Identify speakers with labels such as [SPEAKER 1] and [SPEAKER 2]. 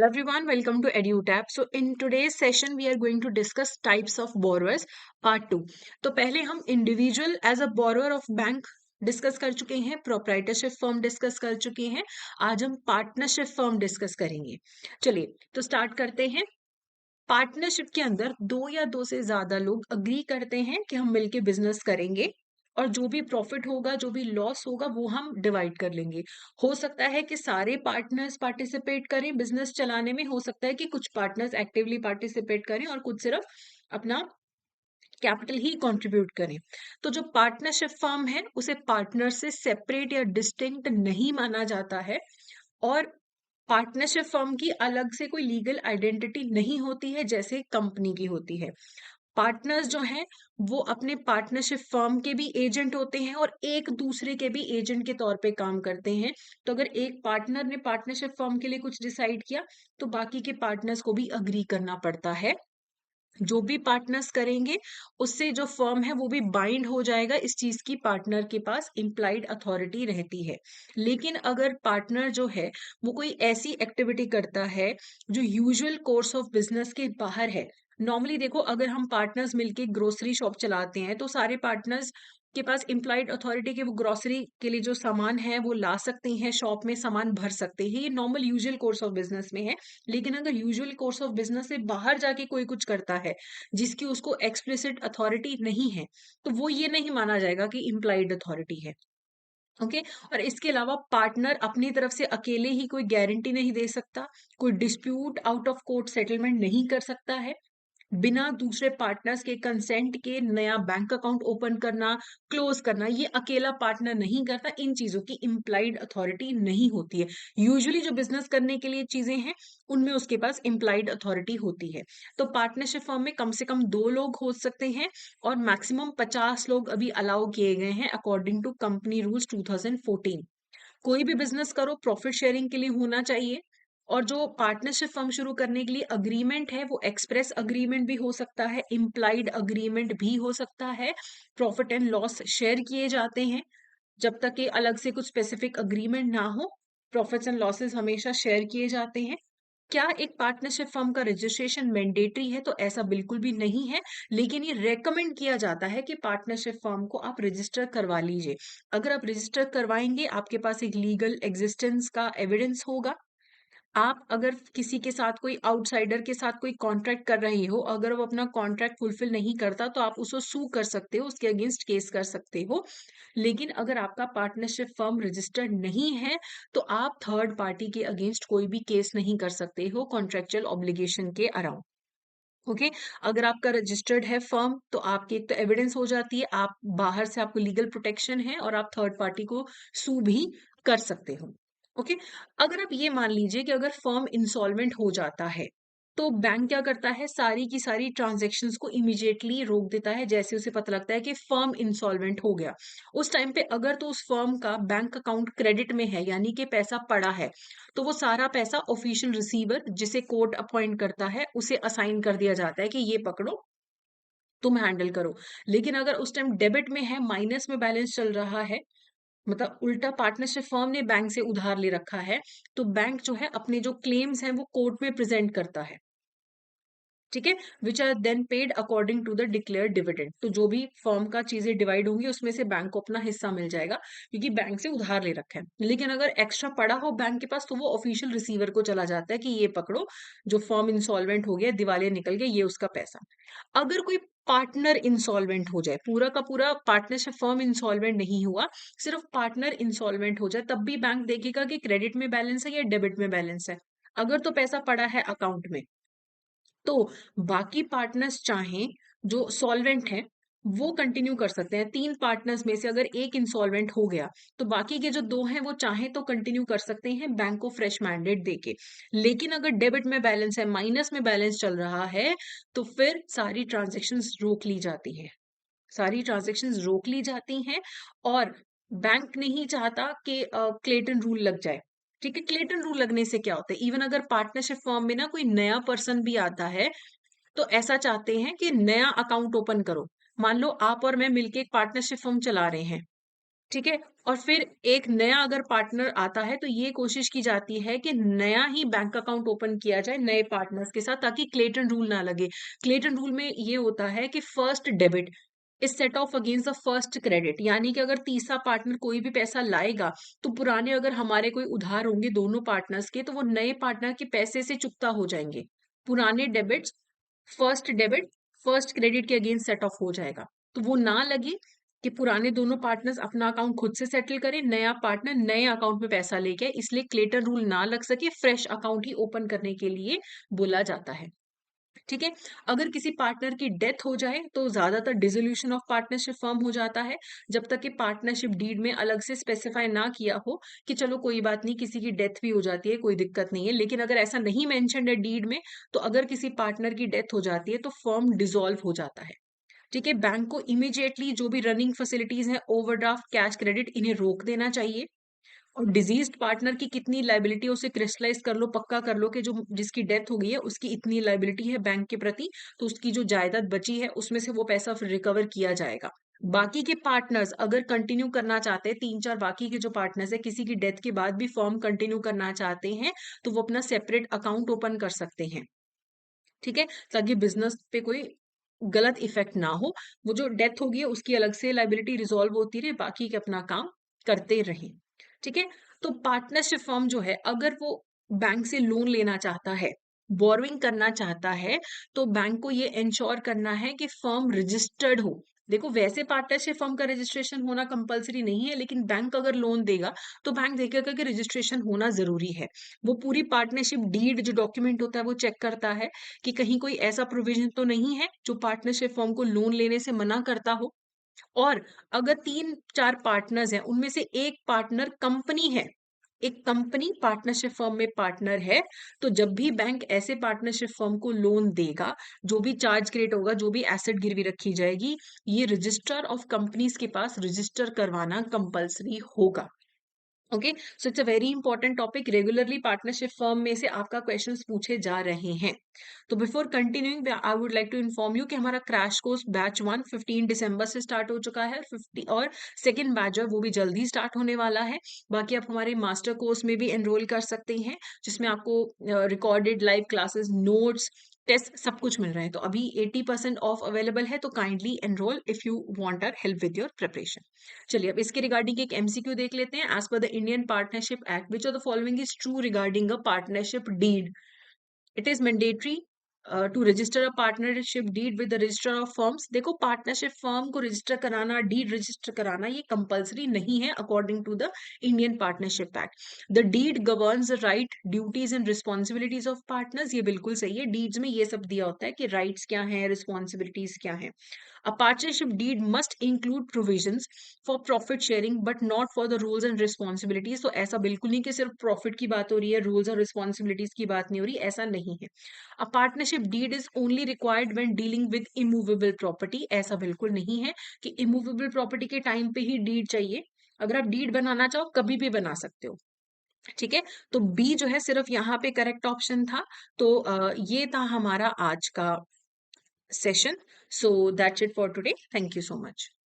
[SPEAKER 1] Hello everyone, welcome to EduTap. So in today's session we are going to discuss types of borrowers part 2. तो पहले हम individual as a borrower of bank discuss कर चुके हैं, proprietorship firm discuss कर चुके हैं। आज हम पार्टनरशिप फर्म डिस्कस करेंगे। चलिए तो स्टार्ट करते हैं। पार्टनरशिप के अंदर दो या दो से ज्यादा लोग अग्री करते हैं कि हम मिलके बिजनेस करेंगे और जो भी प्रॉफिट होगा जो भी लॉस होगा वो हम डिवाइड कर लेंगे। हो सकता है कि सारे पार्टनर्स पार्टिसिपेट करें बिजनेस चलाने में, हो सकता है कि कुछ पार्टनर्स एक्टिवली पार्टिसिपेट करें और कुछ सिर्फ अपना कैपिटल ही कंट्रीब्यूट करें। तो जो पार्टनरशिप फर्म है उसे पार्टनर से सेपरेट या डिस्टिंक्ट नहीं माना जाता है और पार्टनरशिप फर्म की अलग से कोई लीगल आइडेंटिटी नहीं होती है जैसे कंपनी की होती है। पार्टनर्स जो हैं वो अपने पार्टनरशिप फर्म के भी एजेंट होते हैं और एक दूसरे के भी एजेंट के तौर पे काम करते हैं। तो अगर एक पार्टनर ने पार्टनरशिप फर्म के लिए कुछ डिसाइड किया तो बाकी के पार्टनर्स को भी अग्री करना पड़ता है। जो भी पार्टनर्स करेंगे उससे जो फर्म है वो भी बाइंड हो जाएगा इस चीज की, पार्टनर के पास इम्प्लाइड अथॉरिटी रहती है। लेकिन अगर पार्टनर जो है वो कोई ऐसी एक्टिविटी करता है जो यूजुअल कोर्स ऑफ बिजनेस के बाहर है। नॉर्मली देखो, अगर हम पार्टनर्स मिलके ग्रोसरी शॉप चलाते हैं तो सारे पार्टनर्स के पास इम्प्लाइड अथॉरिटी के वो ग्रोसरी के लिए जो सामान है वो ला सकते हैं, शॉप में सामान भर सकते हैं, ये normal usual course of business में है। लेकिन अगर यूजुअल कोर्स ऑफ बिजनेस से बाहर जाके कोई कुछ करता है जिसकी उसको एक्सप्लिसिट अथॉरिटी नहीं है तो वो ये नहीं माना जाएगा कि इम्प्लाइड अथॉरिटी है। ओके। और इसके अलावा पार्टनर अपनी तरफ से अकेले ही कोई गारंटी नहीं दे सकता, कोई dispute out of court settlement नहीं कर सकता है, बिना दूसरे पार्टनर्स के कंसेंट के नया बैंक अकाउंट ओपन करना, क्लोज करना, ये अकेला पार्टनर नहीं करता। इन चीजों की इम्प्लाइड अथॉरिटी नहीं होती है। यूजुअली जो बिजनेस करने के लिए चीजें हैं उनमें उसके पास इम्प्लाइड अथॉरिटी होती है। तो पार्टनरशिप फर्म में कम से कम 2 लोग हो सकते हैं और मैक्सिमम 50 लोग अभी अलाउ किए गए हैं अकॉर्डिंग टू कंपनी रूल्स 2014। कोई भी बिजनेस करो प्रॉफिट शेयरिंग के लिए होना चाहिए। और जो पार्टनरशिप फर्म शुरू करने के लिए अग्रीमेंट है वो एक्सप्रेस अग्रीमेंट भी हो सकता है, इम्प्लाइड अग्रीमेंट भी हो सकता है। प्रॉफिट एंड लॉस शेयर किए जाते हैं जब तक कि अलग से कुछ स्पेसिफिक अग्रीमेंट ना हो। प्रॉफिट्स एंड लॉसेस हमेशा शेयर किए जाते हैं। क्या एक पार्टनरशिप फर्म का रजिस्ट्रेशन मैंडेटरी है? तो ऐसा बिल्कुल भी नहीं है, लेकिन ये रेकमेंड किया जाता है कि पार्टनरशिप फर्म को आप रजिस्टर करवा लीजिए। अगर आप रजिस्टर करवाएंगे आपके पास एक लीगल एग्जिस्टेंस का एविडेंस होगा। आप अगर किसी के साथ कोई आउटसाइडर के साथ कोई कॉन्ट्रैक्ट कर रहे हो, अगर वो अपना कॉन्ट्रैक्ट फुलफिल नहीं करता तो आप उसको सू कर सकते हो, उसके अगेंस्ट केस कर सकते हो। लेकिन अगर आपका पार्टनरशिप फर्म रजिस्टर्ड नहीं है तो आप थर्ड पार्टी के अगेंस्ट कोई भी केस नहीं कर सकते हो कॉन्ट्रेक्चुअल ऑब्लिगेशन के अराउंड। ओके। अगर आपका रजिस्टर्ड है फर्म तो आपकी एक तो एविडेंस हो जाती है, आप बाहर से आपको लीगल प्रोटेक्शन है और आप थर्ड पार्टी को सू भी कर सकते हो। ओके। अगर आप ये मान लीजिए कि अगर फर्म इंसॉल्वेंट हो जाता है तो बैंक क्या करता है, सारी की सारी ट्रांजैक्शंस को इमीडिएटली रोक देता है जैसे उसे पता लगता है कि फर्म इंसॉल्वेंट हो गया। उस टाइम पे अगर तो उस फर्म का बैंक अकाउंट क्रेडिट में है यानी कि पैसा पड़ा है तो वो सारा पैसा ऑफिशियल रिसीवर जिसे कोर्ट अपॉइंट करता है उसे असाइन कर दिया जाता है कि ये पकड़ो, तुम हैंडल करो। लेकिन अगर उस टाइम डेबिट में है, माइनस में बैलेंस चल रहा है, मतलब उल्टा पार्टनरशिप फर्म ने बैंक से उधार ले रखा है, तो बैंक जो है अपने जो क्लेम्स हैं वो कोर्ट में प्रेजेंट करता है। ठीक है। Which are then paid according to the declare dividend. तो जो भी फर्म का चीजें डिवाइड होंगी उसमें से बैंक को अपना हिस्सा मिल जाएगा क्योंकि बैंक से उधार ले रखा है। लेकिन अगर एक्स्ट्रा पड़ा हो बैंक के पास तो वो ऑफिशियल रिसीवर को चला जाता है कि ये पकड़ो, जो फर्म इंसॉल्वेंट हो गया, दिवालिया निकल गया, ये उसका पैसा। अगर कोई पार्टनर इंसॉल्वेंट हो जाए, पूरा का पूरा पार्टनरशिप फर्म इंसॉल्वेंट नहीं हुआ, सिर्फ पार्टनर इंसॉल्वेंट हो जाए, तब भी बैंक देखेगा कि क्रेडिट में बैलेंस है या डेबिट में बैलेंस है। अगर तो पैसा पड़ा है अकाउंट में तो बाकी पार्टनर्स चाहें जो सॉल्वेंट हैं वो कंटिन्यू कर सकते हैं। 3 पार्टनर्स में से अगर एक इंसॉल्वेंट हो गया तो बाकी के जो 2 हैं वो चाहें तो कंटिन्यू कर सकते हैं बैंक को फ्रेश मैंडेट देके। लेकिन अगर डेबिट में बैलेंस है, माइनस में बैलेंस चल रहा है, तो फिर सारी ट्रांजेक्शन्स रोक ली जाती है। सारी ट्रांजेक्शन्स रोक ली जाती हैं और बैंक नहीं चाहता कि क्लेटन रूल लग जाए। ठीक है। क्लेटन रूल लगने से क्या होता है, इवन अगर पार्टनरशिप फर्म में ना कोई नया पर्सन भी आता है तो ऐसा चाहते हैं कि नया अकाउंट ओपन करो। मान लो आप और मैं मिलके एक पार्टनरशिप फर्म चला रहे हैं, ठीक है। और फिर एक नया अगर पार्टनर आता है तो ये कोशिश की जाती है कि नया ही बैंक अकाउंट ओपन किया जाए नए पार्टनर्स के साथ, ताकि क्लेटन रूल ना लगे। क्लेटन रूल में ये होता है कि first debit is set of against the first credit, यानी कि अगर तीसरा पार्टनर कोई भी पैसा लाएगा तो पुराने अगर हमारे कोई उधार होंगे दोनों पार्टनर्स के, तो वो नए पार्टनर के पैसे से चुकता हो जाएंगे। पुराने debits first debit first credit के अगेंस्ट सेट ऑफ हो जाएगा। तो वो ना लगे कि पुराने दोनों पार्टनर्स अपना अकाउंट खुद से सेटल करें, नया पार्टनर नए अकाउंट में पैसा लेके आए, इसलिए क्लेटर रूल ना लग सके, फ्रेश अकाउंट ही ओपन करने के लिए बोला जाता है। ठीक है। अगर किसी पार्टनर की डेथ हो जाए तो ज्यादातर डिसोल्यूशन ऑफ पार्टनरशिप फॉर्म हो जाता है, जब तक कि पार्टनरशिप डीड में अलग से स्पेसिफाई ना किया हो कि चलो कोई बात नहीं, किसी की डेथ भी हो जाती है, कोई दिक्कत नहीं है। लेकिन अगर ऐसा नहीं मेंशन्ड है डीड में, तो अगर किसी पार्टनर की डेथ हो जाती है तो फॉर्म डिसॉल्व हो जाता है। ठीक है। बैंक को इमीडिएटली जो भी रनिंग फैसिलिटीज हैं, ओवरड्राफ्ट, कैश क्रेडिट, इन्हें रोक देना चाहिए। और डिजीज्ड पार्टनर की कितनी लाइबिलिटी उसे क्रिस्टलाइज कर लो, पक्का कर लो कि जो जिसकी डेथ हो गई है उसकी इतनी लाइबिलिटी है बैंक के प्रति, तो उसकी जो जायदाद बची है उसमें से वो पैसा फिर रिकवर किया जाएगा। बाकी के पार्टनर्स अगर कंटिन्यू करना चाहते हैं, 3-4 बाकी के जो पार्टनर्स है किसी की डेथ के बाद भी फॉर्म कंटिन्यू करना चाहते हैं, तो वो अपना सेपरेट अकाउंट ओपन कर सकते हैं। ठीक है। ताकि बिजनेस पे कोई गलत इफेक्ट ना हो। वो जो डेथ होगी है उसकी अलग से लाइबिलिटी रिजॉल्व होती रहे, बाकी के अपना काम करते रहें। ठीक है। तो पार्टनरशिप फर्म जो है अगर वो बैंक से लोन लेना चाहता है, बोरोइंग करना चाहता है, तो बैंक को ये इंश्योर करना है कि फर्म रजिस्टर्ड हो। देखो वैसे पार्टनरशिप फर्म का रजिस्ट्रेशन होना कंपलसरी नहीं है, लेकिन बैंक अगर लोन देगा तो बैंक देखेगा कि रजिस्ट्रेशन होना जरूरी है। वो पूरी पार्टनरशिप डीड जो डॉक्यूमेंट होता है वो चेक करता है कि कहीं कोई ऐसा प्रोविजन तो नहीं है जो पार्टनरशिप फर्म को लोन लेने से मना करता हो। और अगर 3-4 पार्टनर्स हैं उनमें से एक पार्टनर कंपनी है, एक कंपनी पार्टनरशिप फर्म में पार्टनर है, तो जब भी बैंक ऐसे पार्टनरशिप फर्म को लोन देगा, जो भी चार्ज क्रिएट होगा, जो भी एसेट गिरवी रखी जाएगी, ये रजिस्टर ऑफ कंपनीज के पास रजिस्टर करवाना कंपलसरी होगा। Okay. So it's a very important topic, regularly partnership firm में से आपका क्वेश्चंस पूछे जा रहे हैं। तो before continuing I would like to inform you कि हमारा क्रैश कोर्स बैच 1 15 दिसंबर से स्टार्ट हो चुका है, 50 और सेकंड बैच है वो भी जल्दी स्टार्ट होने वाला है। बाकी आप हमारे मास्टर कोर्स में भी एनरोल कर सकते हैं, जिसमें आपको recorded live classes, notes, test सब कुछ मिल रहे हैं। तो अभी 80% ऑफ अवेलेबल है, तो kindly enrol if you want our help with your preparation. चलिए अब इसके रिगार्डिंग एक एमसीक्यू देख लेते हैं। As per the Indian Partnership Act, which of the following is true regarding a partnership deed? It is mandatory to register a partnership deed with the register of firms. देखो partnership firm को register कराना, deed register कराना, ये compulsory नहीं है according to the Indian Partnership Act. The deed governs the right, duties and responsibilities of partners. ये बिल्कुल सही है, डीड्स में ये सब दिया होता है कि राइट्स क्या हैं, रिस्पॉन्सिबिलिटीज क्या हैं। A partnership deed must include provisions for profit sharing but not for the rules and responsibilities। तो ऐसा बिल्कुल नहीं कि सिर्फ प्रॉफिट की बात हो रही है, रूल्स और रिस्पॉन्सिबिलिटीज की बात नहीं हो रही, ऐसा नहीं है। A partnership deed is only required when dealing with immovable property। ऐसा बिल्कुल नहीं है कि immovable property के टाइम पे ही डीड चाहिए। अगर आप डीड बनाना चाहो कभी भी बना सकते हो। ठीक है। तो बी जो है सिर्फ यहाँ पे करेक्ट ऑप्शन था। तो ये था हमारा आज का session. So that's it for today. Thank you so much.